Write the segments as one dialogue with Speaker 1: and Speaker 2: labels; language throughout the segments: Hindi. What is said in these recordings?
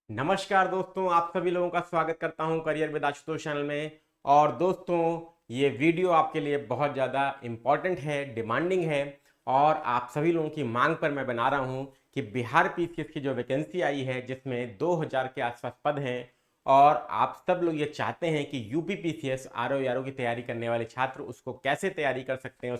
Speaker 1: नमस्कार दोस्तों, आप सभी लोगों का स्वागत करता हूं करियर विद आशुतोष चैनल में। और दोस्तों, ये वीडियो आपके लिए बहुत ज़्यादा इम्पॉर्टेंट है, डिमांडिंग है और आप सभी लोगों की मांग पर मैं बना रहा हूं कि बिहार पीसीएस की जो वैकेंसी आई है जिसमें 2000 के आसपास पद हैं और आप सब लोग ये चाहते हैं कि यूपी पीसीएस आरओ की तैयारी करने वाले छात्र उसको कैसे तैयारी कर सकते हैं,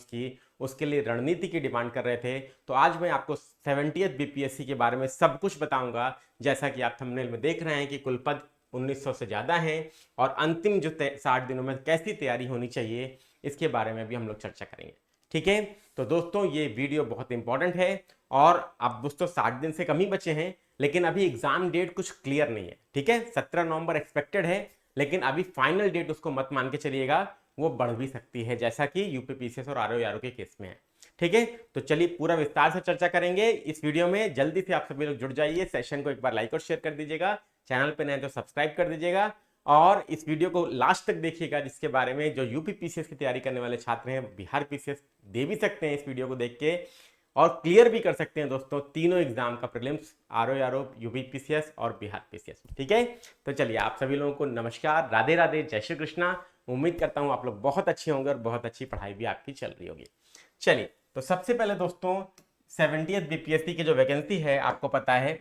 Speaker 1: उसके लिए रणनीति की डिमांड कर रहे थे। तो आज मैं आपको 70th बीपीएससी के बारे में सब कुछ बताऊंगा। जैसा कि आप थंबनेल में देख रहे हैं कि कुल पद 1900 से ज़्यादा हैं और अंतिम जो 60 दिनों में कैसी तैयारी होनी चाहिए इसके बारे में भी हम लोग चर्चा करेंगे। ठीक है, तो दोस्तों ये वीडियो बहुत इंपॉर्टेंट है और अब दोस्तों 60 दिन से कम ही बचे हैं, लेकिन अभी एग्जाम डेट कुछ क्लियर नहीं है। ठीक है, 17 नवंबर एक्सपेक्टेड है, लेकिन अभी फाइनल डेट उसको मत मान के चलिएगा, वो बढ़ भी सकती है जैसा कि यूपी पीसीएस और आरओ के केस में है। ठीक है, तो चलिए पूरा विस्तार से चर्चा करेंगे इस वीडियो में। जल्दी से आप सभी लोग जुड़ जाइए, सेशन को एक बार लाइक और शेयर कर दीजिएगा, चैनल पे नए तो सब्सक्राइब कर दीजिएगा और इस वीडियो को लास्ट तक देखिएगा, जिसके बारे में जो यूपी पीसीएस की तैयारी करने वाले छात्र हैं बिहार पीसीएस दे भी सकते हैं इस वीडियो को देख के और क्लियर भी कर सकते हैं दोस्तों तीनों एग्जाम का, प्रीलिम्स, आरओ यूपी पीसीएस और बिहार पीसीएस। ठीक है, तो चलिए आप सभी लोगों को नमस्कार, राधे राधे, जय श्री कृष्णा। उम्मीद करता हूं आप लोग बहुत अच्छे होंगे और बहुत अच्छी पढ़ाई भी आपकी चल रही होगी। चलिए, तो सबसे पहले दोस्तों 70th बीपीएससी की जो वैकेंसी है आपको पता है,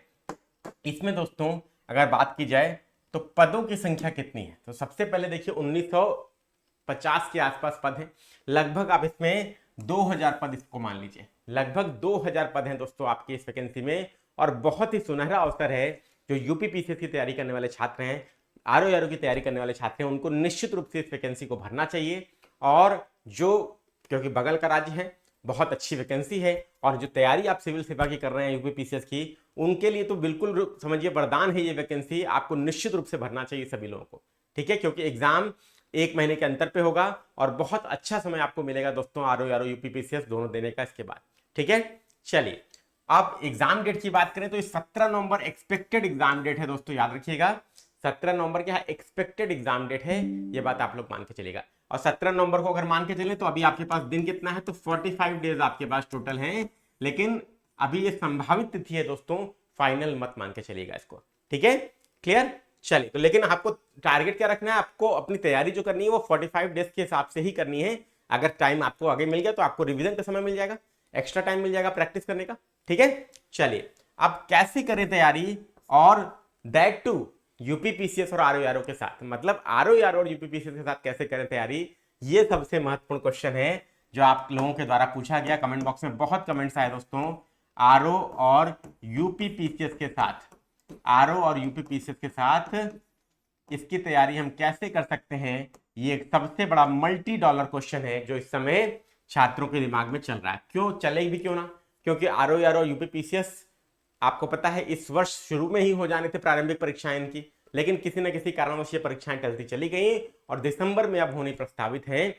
Speaker 1: इसमें दोस्तों अगर बात की जाए तो पदों की संख्या कितनी है। तो सबसे पहले देखिए 1950 के आसपास पद है, लगभग आप इसमें 2000 पद इसको मान लीजिए, लगभग 2000 पद हैं दोस्तों आपकी इस वैकेंसी में। और बहुत ही सुनहरा अवसर है, जो यूपी पीसीएस की तैयारी करने वाले छात्र हैं, आरओ की तैयारी करने वाले छात्र हैं, उनको निश्चित रूप से इस वैकेंसी को भरना चाहिए। और जो, क्योंकि बगल का राज्य है, बहुत अच्छी वैकेंसी है और जो तैयारी आप सिविल सेवा की कर रहे हैं यूपी पीसीएस की, उनके लिए तो बिल्कुल समझिए वरदान है ये वैकेंसी, आपको निश्चित रूप से भरना चाहिए सभी लोगों को। ठीक है, क्योंकि एग्जाम 1 महीने के अंतर पे होगा और बहुत अच्छा समय आपको मिलेगा दोस्तों आरओ यूपी पीसीएस दोनों देने का इसके बाद। ठीक है, चलिए अब एग्जाम डेट की बात करें तो 17 नवंबर एक्सपेक्टेड एग्जाम डेट है दोस्तों, याद रखिएगा 17 नवंबर क्या है, एक्सपेक्टेड एग्जाम डेट है, ये बात आप लोग मान के चलेगा। और 17 नवंबर को अगर मान के चले तो अभी आपके पास दिन कितना है, तो 45 डेज आपके पास टोटल हैं, लेकिन अभी ये संभावित तिथि है दोस्तों, फाइनल मत मान के चलिएगा इसको। ठीक है, क्लियर। चलिए, तो लेकिन आपको टारगेट क्या रखना है, आपको अपनी तैयारी जो करनी है वो 45 डेज के हिसाब से ही करनी है। अगर टाइम आपको आगे मिल गया तो आपको रिवीजन का समय मिल जाएगा, एक्स्ट्रा टाइम मिल जाएगा प्रैक्टिस करने का। ठीक है, चलिए अब कैसे करें तैयारी, और दैट टू यूपी पीसीएस और आरओ के साथ, मतलब आरओ और यूपी पीसीएस के साथ कैसे करें तैयारी, ये सबसे महत्वपूर्ण क्वेश्चन है जो आप लोगों के द्वारा पूछा गया। कमेंट बॉक्स में बहुत कमेंट्स आए दोस्तों, आरओ और यूपी पीसीएस के साथ, आरओ और यूपी पीसीएस के साथ इसकी तैयारी हम कैसे कर सकते हैं। ये एक सबसे बड़ा मल्टी डॉलर क्वेश्चन है जो इस समय छात्रों के दिमाग में चल रहा है। क्यों चले भी क्यों ना, क्योंकि आरओ यूपी पीसीएस आपको पता है इस वर्ष शुरू में ही हो जाने थे प्रारंभिक परीक्षाएं इनकी, लेकिन किसी न किसी कारणवश ये परीक्षाएं टलती चली गई और दिसंबर में अब होनी प्रस्तावित है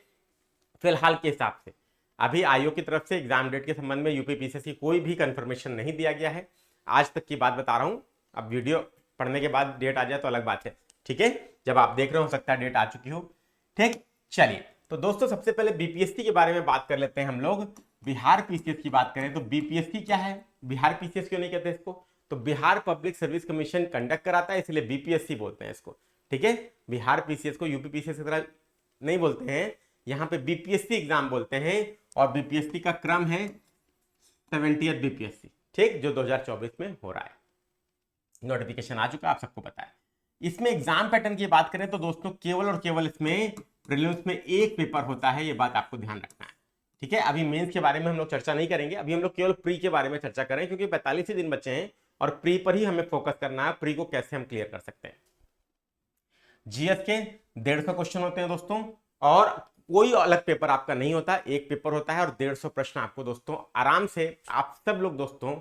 Speaker 1: फिलहाल के हिसाब से। अभी आयोग की तरफ से एग्जाम डेट के संबंध में यूपी पीसीएस की कोई भी कंफर्मेशन नहीं दिया गया है, आज तक की बात बता रहा हूं। अब वीडियो पढ़ने के बाद डेट आ जाए तो अलग बात है। ठीक है, जब आप देख रहे हो सकता है डेट आ चुकी हो। ठीक, चलिए तो दोस्तों सबसे पहले बीपीएससी के बारे में बात कर लेते हैं हम लोग। बिहार पीसीएस की बात करें तो बीपीएससी क्या है, बिहार पीसीएस क्यों नहीं कहते इसको, तो Bihar public service commission conduct कराता है इसलिए बीपीएससी बोलते हैं इसको। ठीक है, बिहार पीसीएस को यूपी पीसीएस की तरह नहीं बोलते हैं, यहाँ पे बीपीएससी एग्जाम बोलते हैं और बीपीएससी का क्रम है 70th बीपीएससी, ठीक, जो 2024 में हो रहा है। नोटिफिकेशन आ चुका, आप सबको पता है। इसमें एग्जाम पैटर्न की बात करें तो दोस्तों केवल और केवल इसमें प्रीलिम्स में एक पेपर होता है, ये बात आपको ध्यान रखना है। ठीक है, अभी मेंस के बारे में हम लोग चर्चा नहीं करेंगे, अभी हम लोग केवल प्री के बारे में चर्चा करें क्योंकि 45 ही दिन बचे हैं और प्री पर ही हमें फोकस करना है, प्री को कैसे हम क्लियर कर सकते हैं। जीएस के 150 क्वेश्चन होते हैं दोस्तों और कोई अलग पेपर आपका नहीं होता, एक पेपर होता है और 150 प्रश्न आपको दोस्तों आराम से आप सब लोग दोस्तों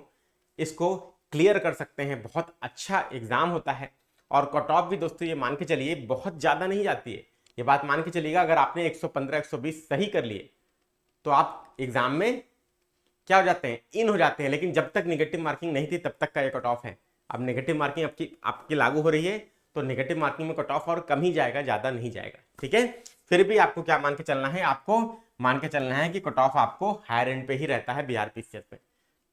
Speaker 1: इसको क्लियर कर सकते हैं। बहुत अच्छा एग्जाम होता है और कट ऑफ भी दोस्तों ये मान के चलिए बहुत ज्यादा नहीं जाती है, ये बात मान के चलिएगा। अगर आपने 115 120 सही कर लिए तो आप एग्जाम में क्या हो जाते हैं, इन हो जाते हैं, लेकिन जब तक नेगेटिव मार्किंग नहीं थी तब तक का ये कट ऑफ है। अब नेगेटिव मार्किंग आपकी लागू हो रही है तो नेगेटिव मार्किंग में कट ऑफ और कम ही जाएगा, ज्यादा नहीं जाएगा। ठीक है, फिर भी आपको क्या मान के चलना है, आपको मान के चलना है कि कट ऑफ आपको हायर एंड पे ही रहता है बिहार पीसीएस में।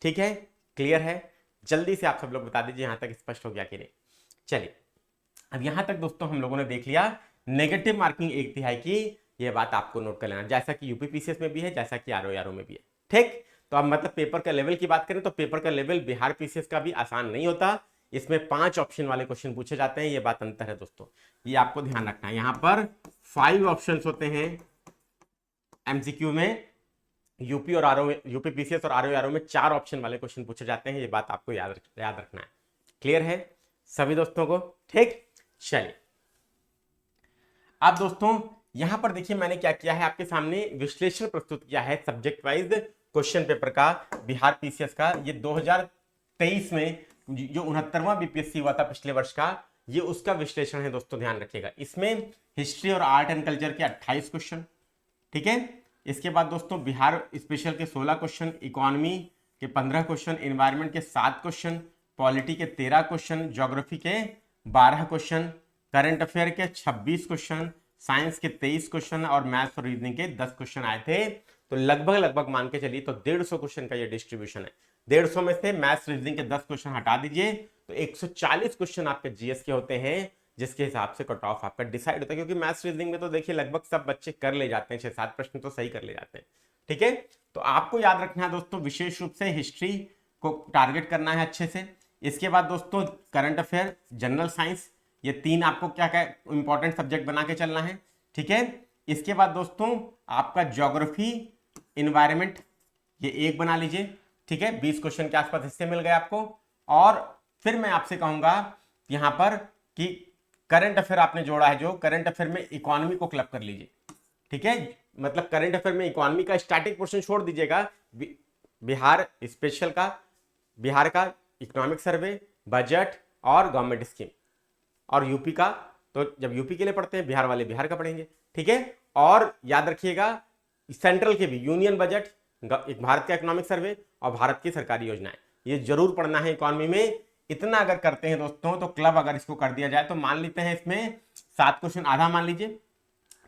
Speaker 1: ठीक है, क्लियर है, जल्दी से आप सब लोग बता दीजिए यहां तक स्पष्ट हो गया कि नहीं। चलिए, अब यहां तक दोस्तों हम लोगों ने देख लिया नेगेटिव मार्किंग 1/3 की, ये बात आपको नोट कर लेना, जैसा कि यूपीपीसीएस में भी है, जैसा कि आरओ में भी है। ठीक, तो अब मतलब पेपर का लेवल की बात करें तो पेपर का लेवल बिहार पीसीएस का भी आसान नहीं होता, इसमें 5 ऑप्शन वाले क्वेश्चन पूछे जाते हैं, ये बात अंतर है दोस्तों, ये आपको ध्यान रखना है। यहां पर 5 ऑप्शन होते हैं एमसीक्यू में, यूपी और आरओ, यूपी पीसीएस और आरओ में 4 ऑप्शन वाले क्वेश्चन पूछे जाते हैं, ये बात आपको याद रखना है। क्लियर है सभी दोस्तों को? ठीक, चलिए अब दोस्तों यहां पर देखिए मैंने क्या किया है, आपके सामने विश्लेषण प्रस्तुत किया है सब्जेक्ट वाइज क्वेश्चन पेपर का बिहार पीसीएस का। ये 2023 में जो 69वां बीपीएससी हुआ था पिछले वर्ष का, ये उसका विश्लेषण है दोस्तों, ध्यान रखिएगा। इसमें हिस्ट्री और आर्ट एंड कल्चर के 28 क्वेश्चन, ठीक है। इसके बाद दोस्तों बिहार स्पेशल के 16 क्वेश्चन, इकोनॉमी के 15 क्वेश्चन, एनवायरमेंट के 7 क्वेश्चन, पॉलिटी के 13 क्वेश्चन, ज्योग्राफी के 12 क्वेश्चन, करंट अफेयर के 26 क्वेश्चन, साइंस के 23 क्वेश्चन और मैथ्स और रीजनिंग के 10 क्वेश्चन आए थे। तो लगभग मान के चलिए तो 150 क्वेश्चन का ये डिस्ट्रीब्यूशन है। 150 में से मैथ्स रीजनिंग के 10 क्वेश्चन हटा दीजिए तो 140 क्वेश्चन आपके जीएस के होते हैं, जिसके हिसाब से कट ऑफ आपका डिसाइड होता है। क्योंकि मैथ्स रीजनिंग में तो देखिए लगभग सब बच्चे कर ले जाते हैं, 6-7 प्रश्न तो सही कर ले जाते हैं, ठीक है। तो आपको याद रखना है दोस्तों, विशेष रूप से हिस्ट्री को टारगेट करना है अच्छे से। इसके बाद दोस्तों करंट अफेयर, जनरल साइंस, ये 3 आपको क्या क्या इंपॉर्टेंट सब्जेक्ट बना के चलना है, ठीक है। इसके बाद दोस्तों आपका ज्योग्राफी, एनवायरमेंट, ये 1 बना लीजिए, ठीक है। 20 क्वेश्चन के आसपास हिस्से मिल गए आपको। और फिर मैं आपसे कहूंगा यहां पर कि करंट अफेयर आपने जोड़ा है, जो करंट अफेयर में इकोनॉमी को क्लब कर लीजिए, ठीक है। मतलब करंट अफेयर में इकोनॉमी का स्टैटिक पोर्शन छोड़ दीजिएगा, बिहार स्पेशल का, बिहार का इकोनॉमिक सर्वे, बजट और गवर्नमेंट स्कीम, और यूपी का तो जब यूपी के लिए पढ़ते हैं, बिहार वाले बिहार का पढ़ेंगे, ठीक है। और याद रखिएगा सेंट्रल के भी यूनियन बजट, भारत का इकोनॉमिक सर्वे और भारत की सरकारी योजनाएं, ये जरूर पढ़ना है इकोनॉमी में। इतना अगर करते हैं दोस्तों तो क्लब अगर इसको कर दिया जाए तो मान लेते हैं इसमें 7 क्वेश्चन, आधा मान लीजिए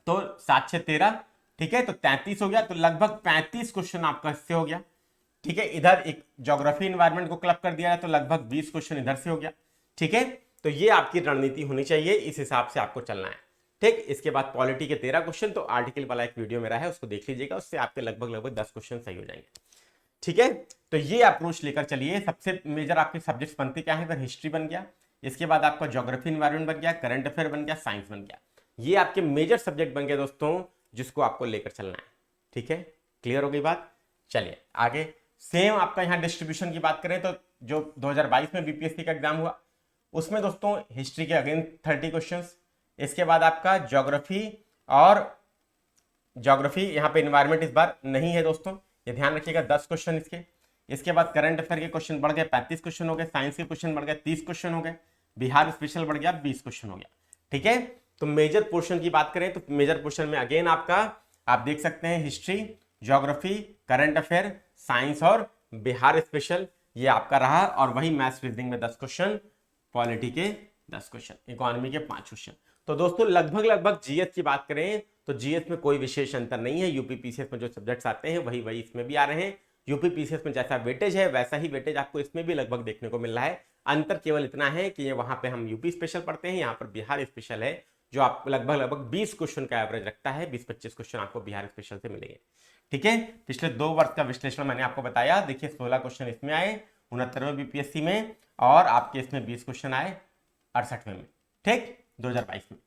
Speaker 1: तो 7 6 13, ठीक है। तो 33 हो गया, तो लगभग 35 क्वेश्चन आपका इससे हो गया, ठीक है। इधर एक ज्योग्राफी एनवायरमेंट को क्लब कर दिया है तो लगभग 20 क्वेश्चन इधर से हो गया, ठीक है। तो ये आपकी रणनीति होनी चाहिए, इस हिसाब से आपको चलना है, ठीक। इसके बाद पॉलिटी के 13 क्वेश्चन, तो आर्टिकल वाला एक वीडियो मेरा है, उसको देख लीजिएगा, उससे आपके लगभग 10 क्वेश्चन सही हो जाएंगे, ठीक है। तो ये अप्रोच लेकर चलिए। सबसे मेजर आपके सब्जेक्ट्स बनते क्या है, फिर हिस्ट्री बन गया, इसके बाद आपका ज्योग्राफी एनवायरमेंट बन गया, करंट अफेयर बन गया, साइंस बन गया, ये आपके मेजर सब्जेक्ट बन गए दोस्तों, जिसको आपको लेकर चलना है, ठीक है। क्लियर हो गई बात? चलिए आगे। सेम आपका यहाँ डिस्ट्रीब्यूशन की बात करें तो जो 2022 में बीपीएससी का एग्जाम हुआ उसमें दोस्तों हिस्ट्री के अगेन 30 क्वेश्चंस, इसके बाद आपका ज्योग्राफी, और ज्योग्राफी यहाँ पे एनवायरमेंट इस बार नहीं है दोस्तों, ये ध्यान रखिएगा, 10 क्वेश्चन इसके। इसके बाद करंट अफेयर के क्वेश्चन बढ़ गए, 35 क्वेश्चन हो गए, साइंस के क्वेश्चन बढ़ गए, 30 क्वेश्चन हो गए, बिहार स्पेशल बढ़ गया, 20 क्वेश्चन हो गया, ठीक है। तो मेजर पोर्शन की बात करें तो मेजर पोर्शन में अगेन आपका आप देख सकते हैं history, geography, current affair, science और बिहार स्पेशल, ये आपका रहा। और वही मैथ्स रीजनिंग में 10 क्वेश्चन, पॉलिटी के 10 क्वेश्चन, इकोनॉमी के 5 क्वेश्चन। तो दोस्तों लगभग जीएस की बात करें तो जीएस में कोई विशेष अंतर नहीं है, यूपी पीसीएस में जो सब्जेक्ट्स आते हैं वही इसमें भी आ रहे हैं। यूपी पीसीएस में जैसा वेटेज है वैसा ही वेटेज आपको इसमें भी लगभग देखने को मिल रहा है। अंतर केवल इतना है कि वहां पे हम यूपी स्पेशल पढ़ते हैं, यहाँ पर बिहार स्पेशल है, जो आपको लगभग 20 क्वेश्चन का एवरेज रखता है, 20-25 क्वेश्चन आपको बिहार स्पेशल से मिलेंगे, ठीक है। पिछले 2 वर्ष का विश्लेषण मैंने आपको बताया, देखिए 16 क्वेश्चन इसमें आए 69वें बीपीएससी में, और आपके इसमें 20 क्वेश्चन आए 68वें में, ठीक, 2022 में।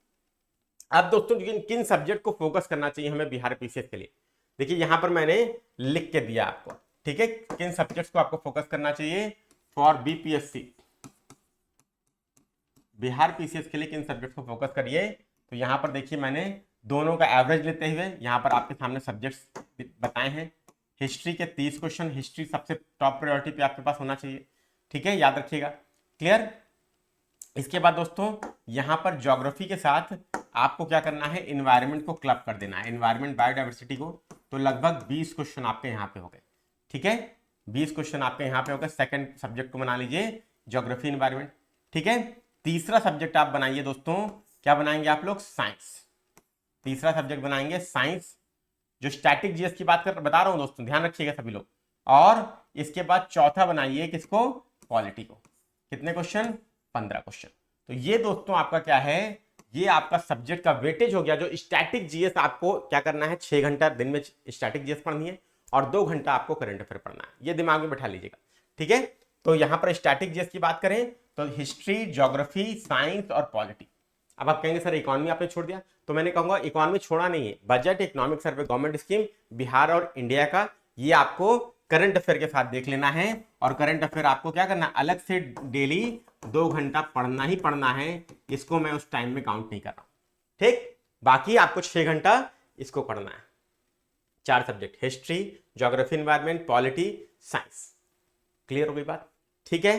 Speaker 1: अब दोस्तों किन सब्जेक्ट को फोकस करना चाहिए हमें बिहार पीसीएस के लिए, देखिए यहां पर मैंने लिख के दिया आपको, ठीक है। किन सब्जेक्ट्स को आपको फोकस करना चाहिए फॉर बीपीएससी, बिहार पीसीएस के लिए किन सब्जेक्ट्स को फोकस करिए। तो यहां पर देखिए मैंने दोनों का एवरेज लेते हुए यहां पर आपके सामने सब्जेक्ट्स बताए हैं। हिस्ट्री के 30 क्वेश्चन, हिस्ट्री सबसे टॉप प्रायोरिटी पे आपके पास होना चाहिए, ठीक है, याद रखिएगा, क्लियर। इसके बाद दोस्तों यहां पर ज्योग्राफी के साथ आपको क्या करना है, एनवायरमेंट को क्लब कर देना है, एनवायरमेंट बायोडाइवर्सिटी को। तो लगभग 20 क्वेश्चन आपके यहाँ पे हो गए, ठीक है, 20 क्वेश्चन आपके यहाँ पे हो गए। सेकंड सब्जेक्ट को बना लीजिए ज्योग्राफी एनवायरमेंट, ठीक है। तीसरा सब्जेक्ट आप बनाइए दोस्तों, क्या बनाएंगे आप लोग, साइंस। तीसरा सब्जेक्ट बनाएंगे साइंस, जो स्टैटिक जीएस की बात कर बता रहा हूं दोस्तों, ध्यान रखिएगा सभी लोग। और इसके बाद चौथा बनाइए किसको, पॉलिटी को। कितने क्वेश्चन, 15 क्वेश्चन। तो ये दोस्तों आपका क्या है, ये आपका सब्जेक्ट का वेटेज हो गया। जो स्टैटिक जीएस आपको क्या करना है, 6 घंटा दिन में स्टैटिक जीएस पढ़नी है और 2 घंटा आपको करंट अफेयर पढ़ना है, ये दिमाग में बैठा लीजिएगा, ठीक है। तो यहां पर स्टैटिक जीएस की बात करें तो हिस्ट्री, ज्योग्राफी, साइंस और पॉलिटी। अब आप कहेंगे सर इकोनॉमी आपने छोड़ दिया, तो मैंने कहूंगा इकोनॉमी छोड़ा नहीं है, budget, economic survey, government scheme, Bihar और इंडिया का, ये आपको करंट अफेयर के साथ देख लेना है। और करंट अफेयर आपको क्या करना है, अलग से डेली 2 घंटा पढ़ना ही पढ़ना है, इसको मैं उस टाइम में काउंट नहीं कर रहा हूं, ठीक। बाकी आपको 6 घंटा इसको पढ़ना है, 4 subject, history, geography, environment, polity, science. Clear हो गई बात, ठीक है,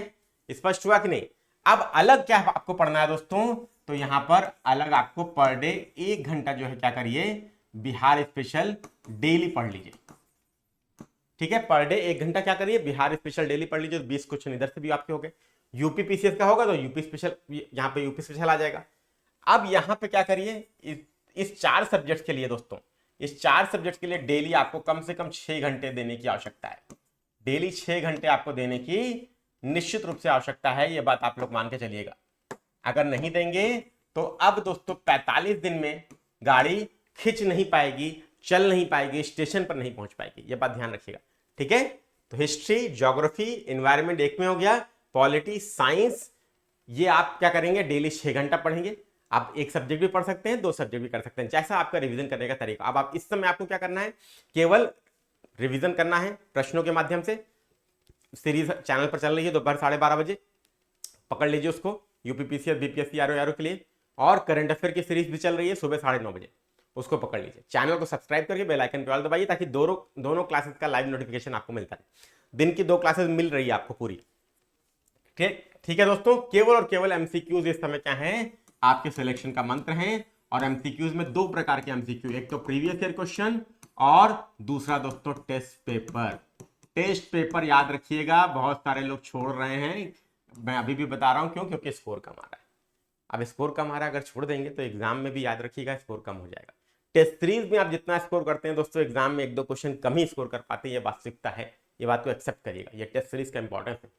Speaker 1: स्पष्ट हुआ कि नहीं। अब अलग क्या आपको पढ़ना है दोस्तों, तो यहां पर अलग आपको पर डे 1 घंटा जो है क्या करिए, बिहार स्पेशल डेली पढ़ लीजिए, ठीक है। पर डे 1 घंटा क्या करिए, बिहार स्पेशल डेली पढ़ लीजिए। 20 क्वेश्चन इधर से भी आपके हो गए। यूपी पीसीएस का होगा तो यूपी स्पेशल, यहाँ पे यूपी स्पेशल आ जाएगा। अब यहाँ पे क्या करिए, इस 4 सब्जेक्ट के लिए दोस्तों, इस 4 सब्जेक्ट के लिए डेली आपको कम से कम 6 घंटे देने की आवश्यकता है। डेली 6 घंटे आपको देने की निश्चित रूप से आवश्यकता है, ये बात आप लोग मान के चलिएगा। अगर नहीं देंगे तो अब दोस्तों 45 दिन में गाड़ी खिंच नहीं पाएगी, चल नहीं पाएगी, स्टेशन पर नहीं पहुंच पाएगी, ये बात ध्यान रखिएगा, ठीक है। तो हिस्ट्री, ज्योग्राफी, एनवायरमेंट एक में हो गया, पॉलिटी, साइंस, ये आप क्या करेंगे, डेली 6 घंटा पढ़ेंगे। आप एक सब्जेक्ट भी पढ़ सकते हैं, 2 सब्जेक्ट भी कर सकते हैं, जैसा आपका रिवीजन करने का तरीका। अब आप इस समय आपको क्या करना है, केवल रिवीजन करना है प्रश्नों के माध्यम से। सीरीज चैनल पर चल रही है दोपहर 12:30 बजे, पकड़ लीजिए उसको, यूपीपीसीएस, बीपीएससी, आरओ के लिए। और करंट अफेयर की सीरीज भी चल रही है सुबह 9:30 बजे, उसको पकड़ लीजिए। चैनल को सब्सक्राइब करके बेल आइकन पे ऑल दबाइए, ताकि दोनों क्लासेस का लाइव नोटिफिकेशन आपको मिलता है। दिन की 2 क्लासेस मिल रही है आपको पूरी, ठीक है दोस्तों। केवल और केवल एमसीक्यूज इस समय क्या है, आपके सिलेक्शन का मंत्र है। और एमसीक्यूज में 2 प्रकार के एमसीक्यू, एक तो प्रीवियस ईयर क्वेश्चन और दूसरा दोस्तों टेस्ट पेपर। टेस्ट पेपर याद रखिएगा, बहुत सारे लोग छोड़ रहे हैं, मैं अभी भी बता रहा हूं क्यों, क्योंकि स्कोर कम आ रहा है। अब स्कोर कम आ रहा है, अगर छोड़ देंगे तो एग्जाम में भी याद रखिएगा स्कोर कम हो जाएगा। टेस्ट सीरीज में आप जितना स्कोर करते हैं दोस्तों, एग्जाम में 1-2 क्वेश्चन कम ही स्कोर कर पाते हैं, ये वास्तविकता है, ये बात को एक्सेप्ट करिएगा। ये टेस्ट सीरीज का इंपॉर्टेंस है।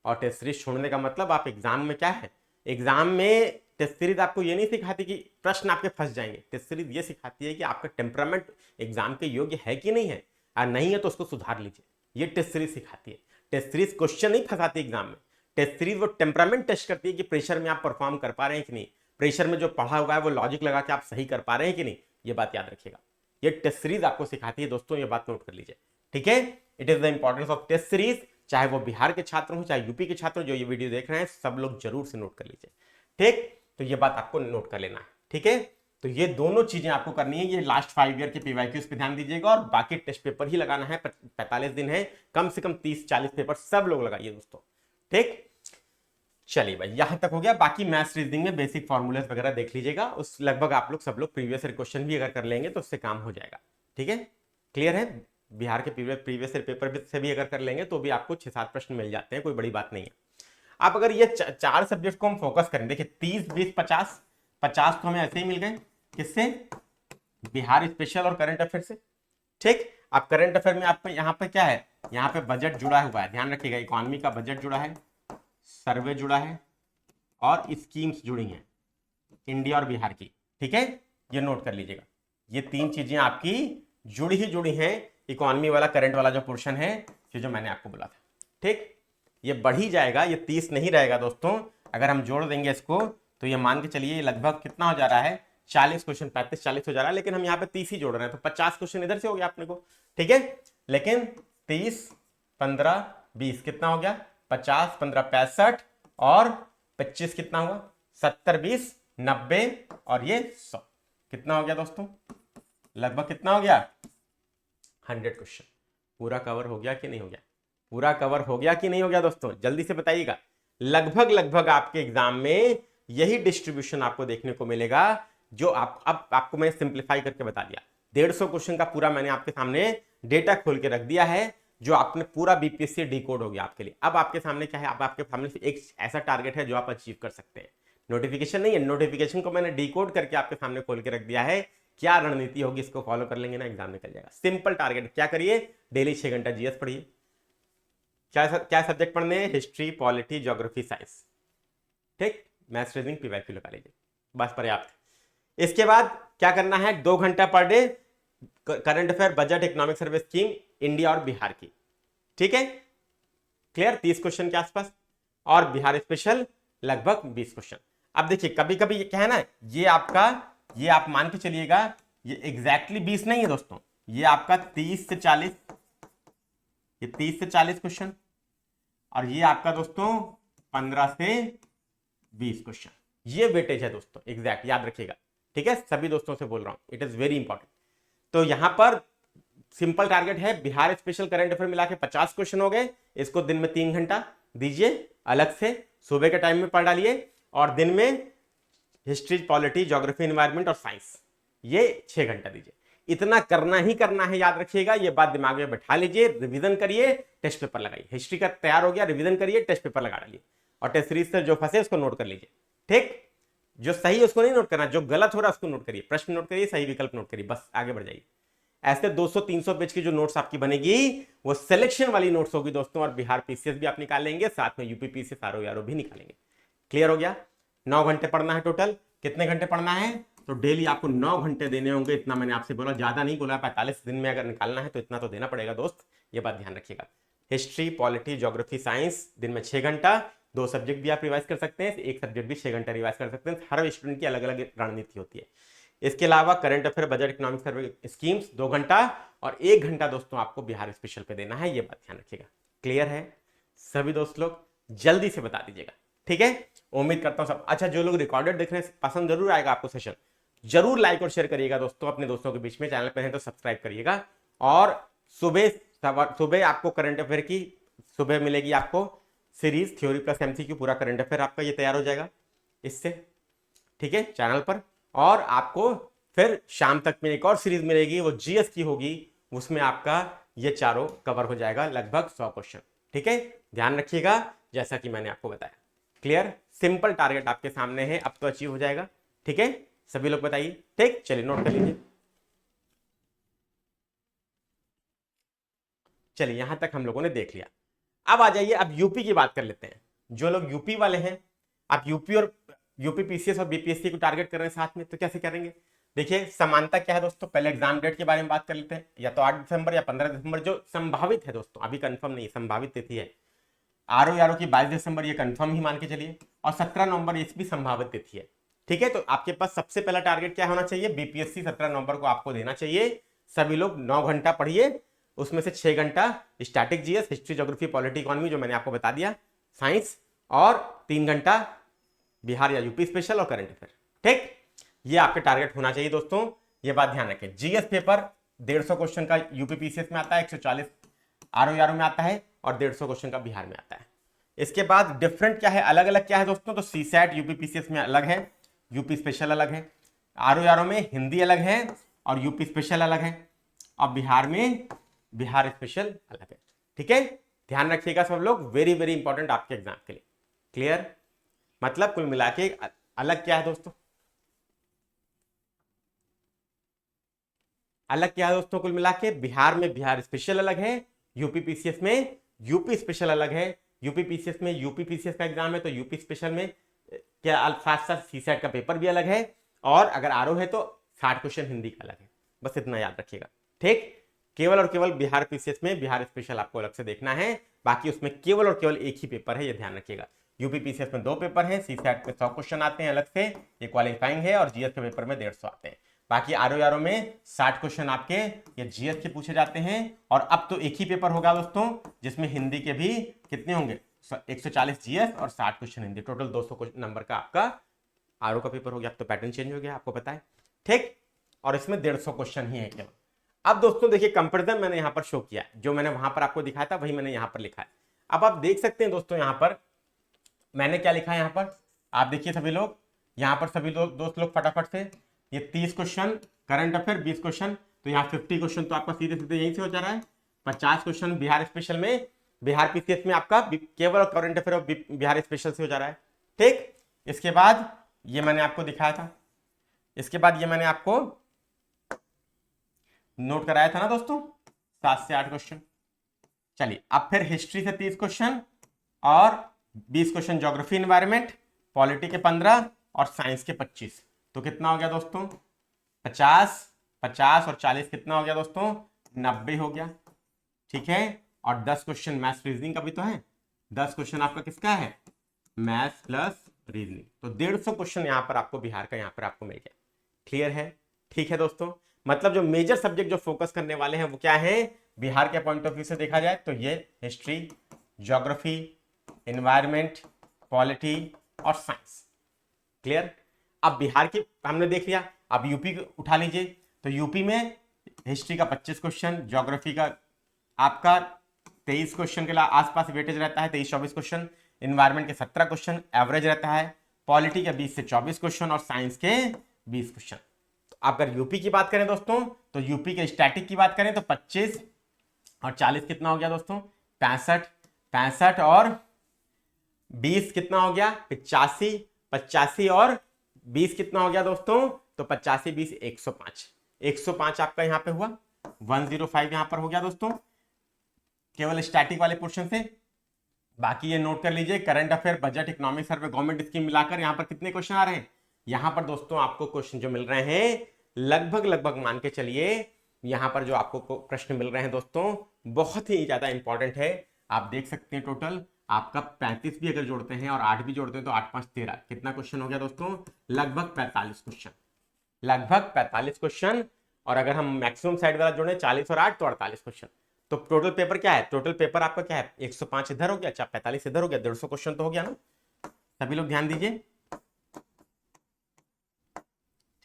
Speaker 1: और टेस्ट सीरीज छोड़ने का मतलब आप एग्जाम में क्या है, एग्जाम में टेस्ट सीरीज आपको ये नहीं सिखाती कि प्रश्न आपके फंस जाएंगे। टेस्ट सीरीज ये सिखाती है कि आपका टेम्परामेंट एग्जाम के योग्य है कि नहीं है, और नहीं है तो उसको सुधार लीजिए, ये टेस्ट सीरीज सिखाती है। टेस्ट सीरीज क्वेश्चन नहीं फंसाती एग्जाम में, टेस्ट सीरीज वो टेम्परामेंट टेस्ट करती है कि प्रेशर में आप परफॉर्म कर पा रहे हैं कि नहीं, प्रेशर में जो पढ़ा हुआ है वो लॉजिक लगा के आप सही कर पा रहे हैं कि नहीं, ये बात याद रखिएगा। ये टेस्ट सीरीज आपको सिखाती है दोस्तों, ये बात नोट कर लीजिए, ठीक है। It is the importance of test series. चाहे वो बिहार के छात्र हो, चाहे यूपी के छात्र हो, जो ये वीडियो देख रहे हैं, सब लोग जरूर से नोट कर लीजिए, ठीक। तो ये बात आपको नोट कर लेना है, ठीक है। तो ये दोनों चीजें आपको करनी है। ये लास्ट 5 ईयर के पीवाईक्यूज पे ध्यान दीजिएगा, और बाकी टेस्ट पेपर ही लगाना है। 45 दिन है, कम से कम 30-40 पेपर सब लोग लगाइए दोस्तों, ठीक। चलिए भाई, यहां तक हो गया। बाकी मैथ्स रीजनिंग में बेसिक फॉर्मूलाज वगैरह देख लीजिएगा, उस लगभग आप लोग सब लोग प्रीवियस ईयर क्वेश्चन भी अगर कर लेंगे तो उससे काम हो जाएगा, ठीक है। क्लियर है, बिहार के प्रीवियस ईयर पेपर से भी अगर कर लेंगे तो भी आपको 6-7 प्रश्न मिल जाते हैं, कोई बड़ी बात नहीं है। आप अगर ये 4 सब्जेक्ट को हम फोकस करें, देखिए 30, 20, 50 तो हमें ऐसे ही मिल गए, किससे, बिहार स्पेशल और करंट अफेयर से, ठीक। अब करंट अफेयर में आपको यहाँ पे क्या है, यहाँ पे बजट जुड़ा हुआ है, ध्यान रखिएगा। इकोनॉमी का बजट जुड़ा है, सर्वे जुड़ा है, और स्कीम्स जुड़ी हैं इंडिया और बिहार की, ठीक है। ये नोट कर लीजिएगा, ये 3 चीजें आपकी जुड़ी हैं। इकोनॉमी वाला, करंट वाला जो पोर्शन है, ये जो मैंने आपको बोला था, ठीक। ये बढ़ ही जाएगा, ये 30 नहीं रहेगा दोस्तों। अगर हम जोड़ देंगे इसको तो ये मान के चलिए लगभग कितना हो जा रहा है, 40 क्वेश्चन, 35-40 हो जा रहा है। लेकिन हम यहाँ पे 30 ही जोड़ रहे हैं, तो 50 क्वेश्चन इधर से हो गया अपने को, ठीक है। लेकिन 30, 15, 20 कितना हो गया, 50, 15, 65 और 25 कितना हुआ, 70, 20, 90 और ये 100 कितना हो गया दोस्तों, लगभग कितना हो गया, 100 क्वेश्चन। पूरा कवर हो गया कि नहीं हो गया, पूरा कवर हो गया कि नहीं हो गया दोस्तों, जल्दी से बताइएगा। लगभग आपके एग्जाम में यही डिस्ट्रीब्यूशन आपको देखने को मिलेगा, जो अब आपको मैं सिंप्लीफाई करके बता दिया। 150 क्वेश्चन का पूरा मैंने आपके सामने डेटा खोल के रख दिया है, जो आपने पूरा बीपीएससी डिकोड हो गया आपके लिए। अब आपके सामने क्या है, अब आपके सामने एक ऐसा टारगेट है जो आप अचीव कर सकते हैं। नोटिफिकेशन नहीं है, नोटिफिकेशन को मैंने डिकोड करके आपके सामने खोल के रख दिया है। क्या रणनीति होगी, इसको फॉलो कर लेंगे ना, एग्जाम निकल जाएगा। सिंपल टारगेट, क्या करिए, डेली 6 घंटा जीएस पढ़िए। क्या सब्जेक्ट पढ़ने हैं, हिस्ट्री, पॉलिटी, ज्योग्राफी, साइंस, ठीक। मैथ्स रीजनिंग पीवाईक्यू लगा लीजिए, बस पर्याप्त। इसके बाद क्या करना है, 2 घंटा per day current affair, budget, economic survey scheme India और बिहार की, ठीक है, क्लियर, 30 क्वेश्चन के आसपास, और बिहार स्पेशल लगभग 20 क्वेश्चन। अब देखिए कभी कभी ये क्या है ना, ये आपका, ये आप मान के चलिएगा ये एग्जैक्टली 20 नहीं है दोस्तों, ये आपका 30 से 40, ये 30 से 40 क्वेश्चन, और ये आपका दोस्तों 15 से 20 क्वेश्चन, ये वेटेज है दोस्तों, एग्जैक्ट याद रखिएगा, ठीक है, सभी दोस्तों से बोल रहा हूं, इट इज वेरी इंपॉर्टेंट। तो यहां पर सिंपल टारगेट है, बिहार स्पेशल करंट अफेयर मिला के 50 क्वेश्चन हो गए, इसको दिन में 3 घंटा दीजिए अलग से, सुबह के टाइम में पढ़ डालिए, और दिन में हिस्ट्री, पॉलिटी, ज्योग्राफी, एनवायरमेंट और साइंस ये 6 घंटा दीजिए। इतना करना ही करना है, याद रखिएगा, ये बात दिमाग में बैठा लीजिए, रिवीजन करिए, टेस्ट पेपर लगाइए, हिस्ट्री का तैयार हो गया, रिवीजन करिए, टेस्ट पेपर लगा डालिए, और टेस्ट सीरीज से जो फंसे उसको नोट कर लीजिए, ठीक, जो सही है उसको नहीं नोट करना, जो गलत हो रहा है उसको नोट करिए, प्रश्न नोट करिए, सही विकल्प नोट करिए, बस आगे बढ़ जाइए। ऐसे 200-300 पेज की जो नोट्स आपकी बनेगी वो सिलेक्शन वाली नोट्स होगी दोस्तों, और बिहार पीसीएस भी आप निकालेंगे, साथ में यूपी पीसीएस आरओ यारो भी निकालेंगे। क्लियर हो गया? 9 घंटे पढ़ना है टोटल, कितने घंटे पढ़ना है, तो डेली आपको 9 घंटे देने होंगे, इतना मैंने आपसे बोला, ज्यादा नहीं बोला, 45 दिन में अगर निकालना है तो इतना तो देना पड़ेगा दोस्त, ये बात ध्यान रखिएगा। हिस्ट्री, पॉलिटी, ज्योग्राफी, साइंस दिन में 6 घंटा, 2 सब्जेक्ट भी आप रिवाइज कर सकते हैं, एक सब्जेक्ट भी 6 घंटा रिवाइज कर सकते हैं, हर स्टूडेंट की अलग अलग रणनीति होती है। इसके अलावा current affair, budget, economic survey schemes 2 घंटा, और 1 घंटा दोस्तों आपको बिहार स्पेशल पे देना है, ये बात ध्यान रखिएगा। क्लियर है सभी दोस्त लोग? जल्दी से बता दीजिएगा, ठीक है, उम्मीद करता हूं सब। अच्छा, जो लोग रिकॉर्डेड देख रहे हैं, पसंद जरूर आएगा आपको सेशन, जरूर लाइक और शेयर करिएगा दोस्तों अपने दोस्तों के बीच में, चैनल पे हैं तो सब्सक्राइब करिएगा, और सुबह आपको करंट अफेयर की सुबह मिलेगी आपको सीरीज थ्योरी प्लस एमसीक्यू, पूरा करंट अफेयर आपका ये तैयार हो जाएगा इससे, ठीक है, चैनल पर। और आपको फिर शाम तक में एक और सीरीज मिलेगी, वो जीएस की होगी, उसमें आपका ये चारों कवर हो जाएगा, लगभग 100 क्वेश्चन, ठीक है, ध्यान रखिएगा जैसा कि मैंने आपको बताया। क्लियर? सिंपल टारगेट आपके सामने है, अब तो अचीव हो जाएगा, ठीक है, सभी लोग बताइए, ठीक, चलिए नोट कर लीजिए। चलिए यहां तक हम लोगों ने देख लिया, अब आ जाइए, अब यूपी की बात कर लेते हैं। जो लोग यूपी वाले हैं, आप यूपी और यूपी पीसीएस और बीपीएससी को टारगेट कर रहे हैं साथ में, तो कैसे करेंगे? देखिए समानता क्या है दोस्तों, पहले एग्जाम डेट के बारे में बात कर लेते हैं, या तो 8 दिसंबर या 15 दिसंबर, जो संभावित है दोस्तों, अभी कंफर्म नहीं है, संभावित तिथि है। आरओ यारो की 22 दिसंबर, ये कंफर्म ही मान के चलिए, और 17 नवंबर ये भी संभावित तिथि है, ठीक है। तो आपके पास सबसे पहला टारगेट क्या होना चाहिए, बीपीएससी 17 नवंबर को आपको देना चाहिए। सभी लोग 9 घंटा पढ़िए, उसमें से 6 घंटा static GS, history, geography, polity, economy जो मैंने आपको बता दिया, साइंस, और 3 घंटा बिहार या यूपी स्पेशल और करंट अफेयर, ठीक, ये आपके टारगेट होना चाहिए दोस्तों, ये बात ध्यान रखें। जीएस पेपर 150 क्वेश्चन का यूपी पीसीएस में आता है, 140 आरओ यारो में आता है, और 150 क्वेश्चन का बिहार में आता है। इसके बाद डिफरेंट क्या है, अलग अलग क्या है दोस्तों, तो सीसैट यूपी पीसीएस में अलग है, यूपी स्पेशल अलग है, आरओ यारो में हिंदी अलग है और यूपी स्पेशल अलग है, और बिहार में बिहार स्पेशल अलग है, ठीक है, ध्यान रखिएगा सब लोग, वेरी वेरी इंपॉर्टेंट आपके एग्जाम के लिए। क्लियर? मतलब कुल मिला के अलग क्या है दोस्तों, अलग क्या है दोस्तों, कुल मिला के बिहार में बिहार स्पेशल अलग है, यूपी पीसीएस में यूपी स्पेशल अलग है, यूपी पीसीएस में यूपी पीसीएस का एग्जाम है तो यूपी स्पेशल में क्या साथ साथ सीसैट का पेपर भी अलग है, और अगर आरओ है तो 60 क्वेश्चन हिंदी का अलग है, बस इतना याद रखिएगा, ठीक। केवल और केवल बिहार पीसीएस में बिहार स्पेशल आपको अलग से देखना है, बाकी उसमें केवल और केवल एक ही पेपर है, ये ध्यान रखिएगा। यूपी पीसीएस में 2 पेपर हैं, सीसैट पे 100 क्वेश्चन आते हैं अलग से, ये क्वालिफाइंग है, और जीएस के पेपर में 150 आते हैं। बाकी आरओ यारो में 60 क्वेश्चन आपके ये जीएस के पूछे जाते हैं, और अब तो एक ही पेपर होगा दोस्तों, जिसमें हिंदी के भी कितने होंगे, 140 जीएस और 60 क्वेश्चन हिंदी, टोटल 200 नंबर का आपका आरओ का पेपर हो गया। अब तो पैटर्न चेंज हो गया, आपको पता है, ठीक, और इसमें 150 क्वेश्चन ही है केवल। अब दोस्तों देखिए कंपैरिजन मैंने यहां पर शो किया, जो मैंने वहां पर आपको दिखाया था वही मैंने यहां पर लिखा है। अब आप देख सकते हैं दोस्तों, यहां पर मैंने क्या लिखा है, यहां पर आप देखिए सभी लोग, यहां पर सभी दोस्त लोग फटाफट से, ये 30 क्वेश्चन करंट अफेयर, 20 क्वेश्चन, तो यहाँ 50 क्वेश्चन तो आपका सीधे सीधे यहीं से हो जा रहा है। 50 क्वेश्चन बिहार स्पेशल में, बिहार पीसीएस में आपका केवल करंट अफेयर और बिहार स्पेशल से हो जा रहा है, ठीक। इसके बाद ये मैंने आपको दिखाया था, इसके बाद ये मैंने आपको नोट कराया था ना दोस्तों, 7 से 8 क्वेश्चन। चलिए अब फिर हिस्ट्री से 30 क्वेश्चन और 20 क्वेश्चन ज्योग्राफी एनवायरमेंट, पॉलिटी के 15 और साइंस के 25। तो कितना हो गया दोस्तों 50, 50 और 40 कितना हो गया दोस्तों 90 हो गया। ठीक है, और 10 क्वेश्चन मैथ्स रीजनिंग का भी तो है, 10 क्वेश्चन आपका किसका है मैथ्स प्लस रीजनिंग। तो 150 क्वेश्चन यहाँ पर आपको बिहार का यहाँ पर आपको मिल गया। क्लियर है? ठीक है दोस्तों, मतलब जो मेजर सब्जेक्ट जो फोकस करने वाले हैं वो क्या है बिहार के पॉइंट ऑफ व्यू से देखा जाए तो ये हिस्ट्री, ज्योग्राफी, एनवायरमेंट, पॉलिटी और साइंस। क्लियर? अब बिहार की हमने देख लिया, अब यूपी उठा लीजिए। तो यूपी में हिस्ट्री का 25 क्वेश्चन, ज्योग्राफी का आपका 23 क्वेश्चन के आसपास वेटेज रहता है, 23-24 क्वेश्चन, एनवायरमेंट के 17 क्वेश्चन एवरेज रहता है, पॉलिटी के 20 से 24 क्वेश्चन और साइंस के 20 क्वेश्चन। तो अगर यूपी की बात करें दोस्तों तो यूपी के स्टैटिक की बात करें तो 25 और 40 कितना हो गया दोस्तों 65, 65 और 20 कितना हो गया 85, 85 और 20 कितना हो गया दोस्तों तो 85 20 105, 105 आपका यहां पे हुआ, 105 यहां पर हो गया दोस्तों केवल स्टैटिक वाले पोर्शन से। बाकी ये नोट कर लीजिए, current affair, budget, economic survey, government scheme मिलाकर यहां पर कितने क्वेश्चन आ रहे हैं। यहां पर दोस्तों आपको क्वेश्चन जो मिल रहे हैं लगभग लगभग मान के चलिए यहां पर जो आपको प्रश्न मिल रहे हैं दोस्तों बहुत ही ज्यादा इंपॉर्टेंट है। आप देख सकते हैं टोटल आपका 35 भी अगर जोड़ते हैं और 8 भी जोड़ते हैं तो 8 5 13 कितना क्वेश्चन हो गया दोस्तों लगभग 45 क्वेश्चन, लगभग 45 क्वेश्चन। और अगर हम मैक्सिमम साइड वाला जोड़े 40 और 8 तो 48 क्वेश्चन। तो टोटल पेपर क्या है, टोटल पेपर आपका क्या है 105 इधर हो गया, 45 इधर हो गया, 150 क्वेश्चन तो हो गया ना। सभी लोग ध्यान दीजिए,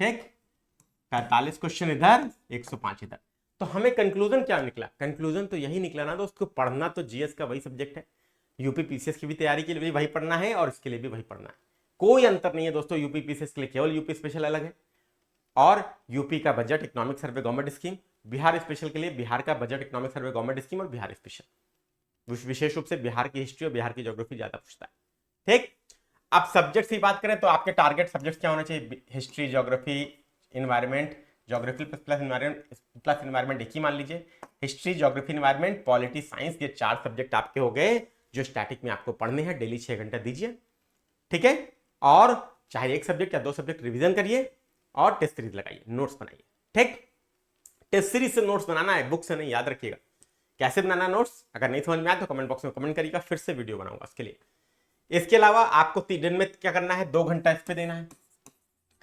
Speaker 1: ठीक, 45 क्वेश्चन इधर, 105 इधर। तो हमें कंक्लूजन क्या निकला, कंक्लूजन तो यही निकला ना दोस्तों, पढ़ना तो जीएस का वही सब्जेक्ट है, यूपी पीसीएस की भी तैयारी के लिए भी वही पढ़ना है और इसके लिए भी वही पढ़ना है, कोई अंतर नहीं है दोस्तों। यूपी पीसीएस के लिए केवल यूपी स्पेशल अलग है और यूपी का budget, economic survey, government scheme, Bihar special के लिए बिहार का budget, economic survey, government scheme और बिहार स्पेशल। विशेष रूप से बिहार की हिस्ट्री और बिहार की ज्योग्राफी ज्यादा पूछता है। ठीक, अब सब्जेक्ट की बात करें तो आपके टारगेट सब्जेक्ट क्या होना चाहिए, history, geography, environment, geography plus environment एक ही मान लीजिए, history, geography, environment, polity, science, ये 4 सब्जेक्ट आपके हो गए जो स्टैटिक में आपको पढ़ने हैं। डेली 6 घंटा दीजिए, ठीक है, और चाहे एक सब्जेक्ट या 2 सब्जेक्ट रिवीजन करिए और टेस्ट सीरीज लगाइए, नोट्स बनाइए। ठीक, टेस्ट सीरीज से नोट्स बनाना है, बुक से नहीं, याद रखिएगा। कैसे बनाना नोट्स अगर नहीं समझ में आया तो कमेंट बॉक्स में कमेंट करिएगा, फिर से वीडियो बनाऊंगा उसके लिए। इसके अलावा आपको दिन में क्या करना है, 2 घंटा इस पे देना है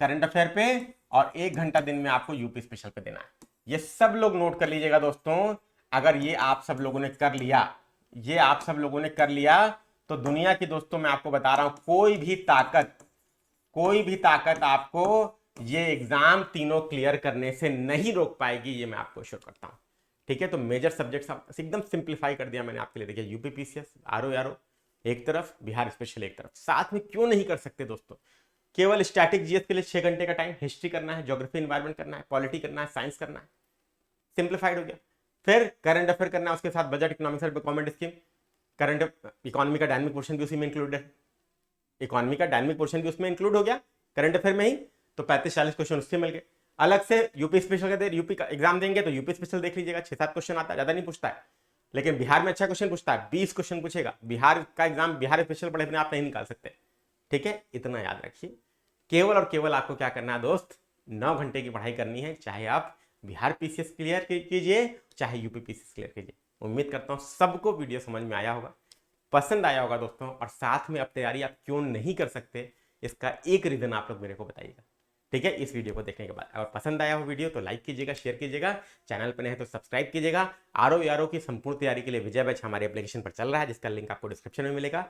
Speaker 1: करंट अफेयर पे और 1 घंटा दिन में आपको यूपी स्पेशल पे देना है। ये सब लोग नोट कर लीजिएगा दोस्तों। अगर ये आप सब लोगों ने कर लिया, ये आप सब लोगों ने कर लिया तो दुनिया की दोस्तों मैं आपको बता रहा हूं कोई भी ताकत आपको ये एग्जाम तीनों क्लियर करने से नहीं रोक पाएगी, ये मैं आपको श्योर करता हूं। ठीक है, तो मेजर सब्जेक्ट्स एकदम सिंप्लीफाई कर दिया मैंने आपके लिए। देखिए यूपी पीसीएस आरओ एक तरफ, बिहार स्पेशल एक तरफ, साथ में क्यों नहीं कर सकते दोस्तों। केवल स्टैटिक जीएस के लिए 6 घंटे का टाइम, हिस्ट्री करना है, ज्योग्राफी एनवायरमेंट करना है, पॉलिटी करना है, साइंस करना है, सिंप्लीफाइड हो गया। फिर करंट अफेयर करना है, उसके साथ budget, economic survey, government scheme, current economy का डायनामिक पोर्शन भी उसी में इंक्लूडेड है, इकोनॉमी का डायनामिक पोर्शन भी उसमें इंक्लूड हो गया करंट अफेयर में ही। तो 35-40 क्वेश्चन उससे मिल गए। अलग से यूपी स्पेशल का यूपी का एग्जाम देंगे तो यूपी स्पेशल देख लीजिएगा, 6-7 क्वेश्चन आता है, ज्यादा नहीं पूछता है, लेकिन बिहार में अच्छा क्वेश्चन पूछता है, 20 क्वेश्चन पूछेगा। बिहार का एग्जाम बिहार स्पेशल पढ़े बिना आप नहीं निकाल सकते। ठीक है, इतना याद रखिए। केवल और केवल आपको क्या करना है दोस्त, 9 घंटे की पढ़ाई करनी है, चाहे आप बिहार पीसीएस क्लियर कीजिए चाहे यूपी पीसीएस क्लियर कीजिए। उम्मीद करता हूं सबको वीडियो समझ में आया होगा, पसंद आया होगा दोस्तों। और साथ में अब तैयारी आप क्यों नहीं कर सकते इसका एक रीजन आप लोग मेरे को बताइएगा। ठीक है, इस वीडियो को देखने के बाद अगर पसंद आया हो वीडियो तो लाइक कीजिएगा, शेयर कीजिएगा, चैनल पर नए हैं तो सब्सक्राइब कीजिएगा। आरओ की संपूर्ण तैयारी के लिए विजय बैच हमारे एप्लीकेशन पर चल रहा है, जिसका लिंक आपको डिस्क्रिप्शन में मिलेगा।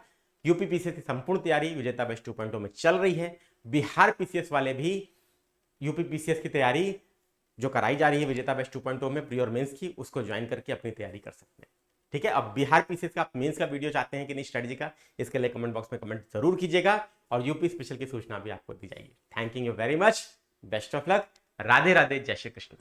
Speaker 1: यूपी पीसीएस की संपूर्ण तैयारी विजेता बैच 2.0 में चल रही है। बिहार पीसीएस वाले भी यूपी पीसीएस की तैयारी जो कराई जा रही है विजेता बैच 2.0 में प्री और मेंस की, उसको ज्वाइन करके अपनी तैयारी कर सकते हैं। ठीक है, अब बिहार पीसीएस का मेंस का वीडियो चाहते हैं कि नहीं स्ट्रेटजी का, इसके लिए कमेंट बॉक्स में कमेंट जरूर कीजिएगा और यूपी स्पेशल की सूचना भी आपको दी जाएगी। Thank you very much, best of luck, Radhe Radhe, जय श्री कृष्ण।